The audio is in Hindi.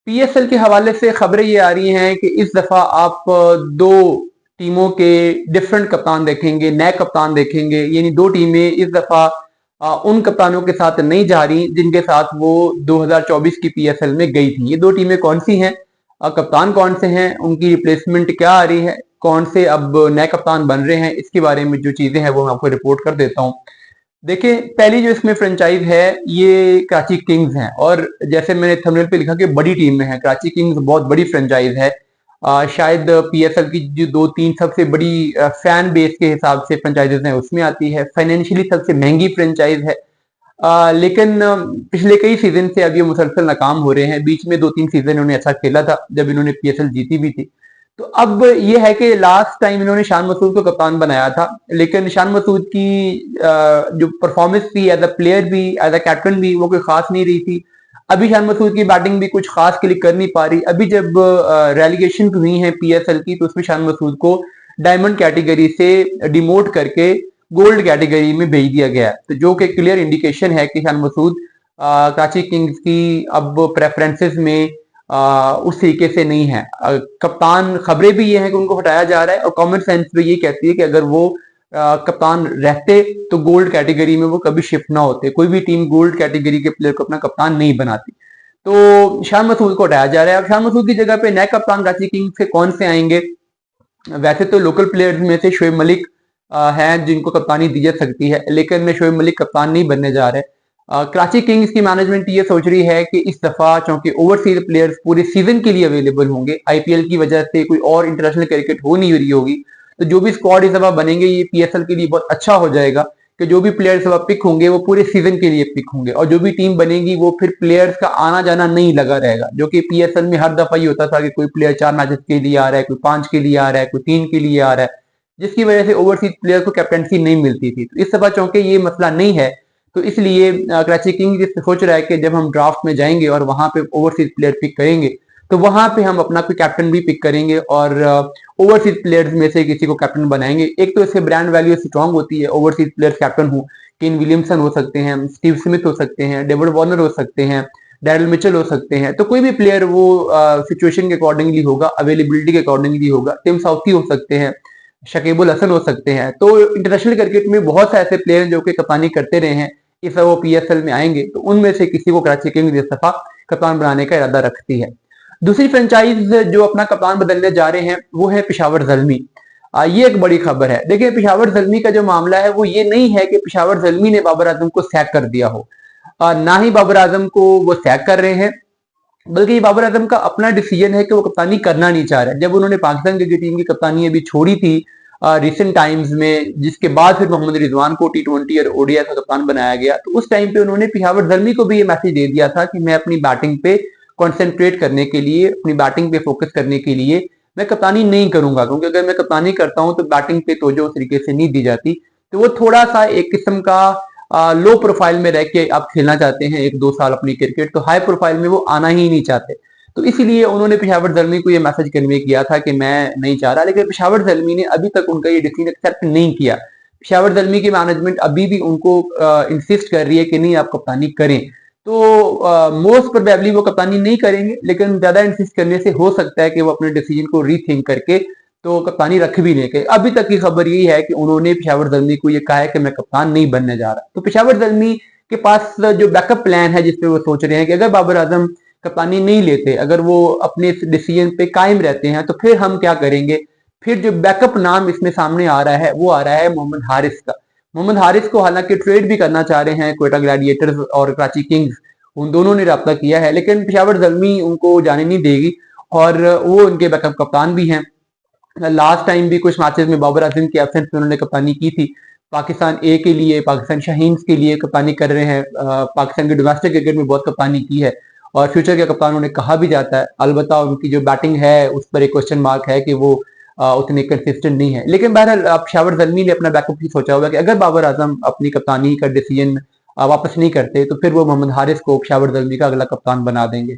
पीएसएल के हवाले से खबरें ये आ रही हैं कि इस दफा आप दो टीमों के डिफरेंट कप्तान देखेंगे, नए कप्तान देखेंगे। यानी दो टीमें इस दफा उन कप्तानों के साथ नहीं जा रही जिनके साथ वो 2024 की पीएसएल में गई थी। ये दो टीमें कौन सी हैं, कप्तान कौन से हैं, उनकी रिप्लेसमेंट क्या आ रही है, कौन से अब नए कप्तान बन रहे हैं, इसके बारे में जो चीजें हैं वो मैं आपको रिपोर्ट कर देता हूँ। देखिए, पहली जो इसमें फ्रेंचाइज है ये कराची किंग्स हैं, और जैसे मैंने थंबनेल पे लिखा कि बड़ी टीम में है। कराची किंग्स बहुत बड़ी फ्रेंचाइज है। शायद पीएसएल की जो दो तीन सबसे बड़ी फैन बेस के हिसाब से फ्रेंचाइजेस हैं उसमें आती है। फाइनेंशियली सबसे महंगी फ्रेंचाइज है। लेकिन पिछले कई सीजन से अब ये मुसलसल नाकाम हो रहे हैं। बीच में दो तीन सीजन इन्होंने अच्छा खेला था जब इन्होंने पीएसएल जीती भी थी। तो अब ये है कि लास्ट टाइम इन्होंने शान मसूद को कप्तान बनाया था, लेकिन शान मसूद की जो परफॉर्मेंस थी एज अ प्लेयर भी एज अ कैप्टन भी वो कोई खास नहीं रही थी। अभी शान मसूद की बैटिंग भी कुछ खास क्लिक कर नहीं पा रही। अभी जब रेलीगेशन हुई है पीएसएल की तो उसमें शान मसूद को डायमंड कैटेगरी से डिमोट करके गोल्ड कैटेगरी में भेज दिया गया है, तो जो कि क्लियर इंडिकेशन है कि शान मसूद कराची किंग्स की अब प्रेफरेंसेस में उस तरीके से नहीं है। कप्तान खबरें भी ये हैं कि उनको हटाया जा रहा है, और कॉमन सेंस भी ये कहती है कि अगर वो कप्तान रहते तो गोल्ड कैटेगरी में वो कभी शिफ्ट ना होते। कोई भी टीम गोल्ड कैटेगरी के प्लेयर को अपना कप्तान नहीं बनाती। तो शान मसूद को हटाया जा रहा है। अब शान मसूद की जगह पे नए कप्तान कराची किंग्स से कौन से आएंगे? वैसे तो लोकल प्लेयर्स में से शोएब मलिक हैं जिनको कप्तानी दी जा सकती है, लेकिन शोएब मलिक कप्तान नहीं बनने जा रहे। कराची किंग्स की मैनेजमेंट ये सोच रही है कि इस दफा चूंकि ओवरसीज प्लेयर्स पूरे सीजन के लिए अवेलेबल होंगे, आईपीएल की वजह से कोई और इंटरनेशनल क्रिकेट हो नहीं रही होगी, तो जो भी स्क्वाड इस दफा बनेंगे ये पीएसएल के लिए बहुत अच्छा हो जाएगा कि जो भी प्लेयर्स अब पिक होंगे वो पूरे सीजन के लिए पिक होंगे, और जो भी टीम बनेगी वो फिर प्लेयर्स का आना जाना नहीं लगा रहेगा। जो कि पीएसएल में हर दफा ये होता था कि कोई प्लेयर 4 मैचेस के लिए आ रहा है, कोई 5 के लिए आ रहा है, कोई 3 के लिए आ रहा है, जिसकी वजह से ओवरसीज प्लेयर को कैप्टनसी नहीं मिलती थी। तो इस दफा चूंकि ये मसला नहीं है, तो इसलिए कराची किंग्स सोच रहा है कि जब हम ड्राफ्ट में जाएंगे और वहां पे ओवरसीज प्लेयर पिक करेंगे तो वहां पे हम अपना कोई कैप्टन भी पिक करेंगे और ओवरसीज प्लेयर्स में से किसी को कैप्टन बनाएंगे। एक तो इससे ब्रांड वैल्यू स्ट्रांग होती है, ओवरसीज प्लेयर्स कैप्टन हो, केन विलियमसन हो सकते हैं, स्टीव स्मिथ हो सकते हैं, डेविड वार्नर हो सकते हैं, डैरिल मिचेल हो सकते हैं। तो कोई भी प्लेयर वो सिचुएशन के अकॉर्डिंगली होगा, अवेलेबिलिटी के अकॉर्डिंगली होगा। टिम साउथी हो सकते हैं, शकीबुल हसन हो सकते हैं। तो इंटरनेशनल क्रिकेट में बहुत से ऐसे प्लेयर जो कि कप्तानी करते रहे हैं, इस वो पीएसएल में आएंगे तो उनमें से किसी को कराची किंग्स इस दफा कप्तान बनाने का इरादा रखती है। दूसरी फ्रेंचाइज जो अपना कप्तान बदलने जा रहे हैं वो है पेशावर जल्मी। ये एक बड़ी खबर है। देखिए, पेशावर जल्मी का जो मामला है वो ये नहीं है कि पेशावर जल्मी ने बाबर आजम को सैक कर दिया हो, ना ही बाबर आजम को वो सैक कर रहे हैं, बल्कि बाबर आजम का अपना डिसीजन है कि वो कप्तानी करना नहीं चाह रहे। जब उन्होंने पाकिस्तान क्रिकेट टीम की कप्तानी अभी छोड़ी थी रिसेंट टाइम्स में, जिसके बाद फिर मोहम्मद रिजवान को टी20 और ओडीआई का कप्तान बनाया गया, तो उस टाइम पे उन्होंने पेशावर जल्मी को भी ये मैसेज दे दिया था कि मैं अपनी बैटिंग पे कॉन्सेंट्रेट करने के लिए, अपनी बैटिंग पे फोकस करने के लिए मैं कप्तानी नहीं करूंगा, क्योंकि अगर मैं कप्तानी करता हूं तो बैटिंग पे तवज्जो उस तरीके से नहीं दी जाती। तो वो थोड़ा सा एक किस्म का लो प्रोफाइल में रह के आप खेलना चाहते हैं 1-2 साल अपनी क्रिकेट, तो हाई प्रोफाइल में वो आना ही नहीं चाहते। तो इसीलिए उन्होंने पेशावर जल्मी को ये मैसेज कन्वे किया था कि मैं नहीं चाह रहा, लेकिन पेशावर जल्मी ने अभी तक उनका ये डिसीजन एक्सेप्ट नहीं किया। पेशावर जल्मी की मैनेजमेंट अभी भी उनको इंसिस्ट कर रही है कि नहीं, आप कप्तानी करें। तो मोस्ट प्रोबेबली वो कप्तानी नहीं करेंगे, लेकिन ज्यादा इंसिस्ट करने से हो सकता है कि वो अपने डिसीजन को रीथिंक करके तो कप्तानी रख भी लेंगे। अभी तक की खबर यही है कि उन्होंने पेशावर जल्मी को ये कहा है कि मैं कप्तान नहीं बनने जा रहा। तो पेशावर जल्मी के पास जो बैकअप प्लान है जिसपे वो सोच रहे हैं कि अगर बाबर आजम कप्तानी नहीं लेते, अगर वो अपने डिसीजन पे कायम रहते हैं, तो फिर हम क्या करेंगे। फिर जो बैकअप नाम इसमें सामने आ रहा है वो आ रहा है मोहम्मद हारिस का। मोहम्मद हारिस को हालांकि ट्रेड भी करना चाह रहे हैं कोयटा ग्लैडिएटर्स और कराची किंग्स, उन दोनों ने राब्ता किया है, लेकिन पेशावर जल्मी उनको जाने नहीं देगी और वो उनके बैकअप कप्तान भी हैं। लास्ट टाइम भी कुछ मैचेस में बाबर आजम की एब्सेंस में उन्होंने कप्तानी की थी। पाकिस्तान ए के लिए, पाकिस्तान शाहीन्स के लिए कप्तानी कर रहे हैं। पाकिस्तान के डोमेस्टिक क्रिकेट में बहुत कप्तानी की है और फ्यूचर के कप्तान उन्हें कहा भी जाता है। अलबत्ता उनकी जो बैटिंग है उस पर एक क्वेश्चन मार्क है कि वो उतने कंसिस्टेंट नहीं है। लेकिन बहरहाल पेशावर जल्मी ने अपना बैकअप ही सोचा होगा कि अगर बाबर आजम अपनी कप्तानी का डिसीजन वापस नहीं करते तो फिर वो मोहम्मद हारिस को पेशावर जल्मी का अगला कप्तान बना देंगे।